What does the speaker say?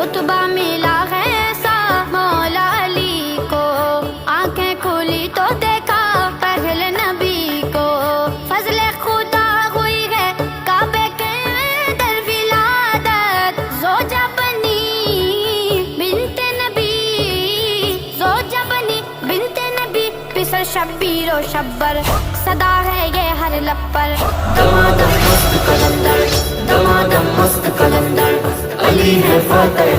رتبہ ملا ہے ایسا مولا علی کو، آنکھیں کھولی تو دیکھا پہل نبی کو، فضل خدا ہوئی ہے کعبے کے در ولادت، زوجہ بنی بنت نبی، زوجہ بنی بنت نبی، پسر شبیر و شبر، صدا ہے یہ ہر لب پر، دمادم مست قلندر، دمادم مست قلندر، علی ہے فاتح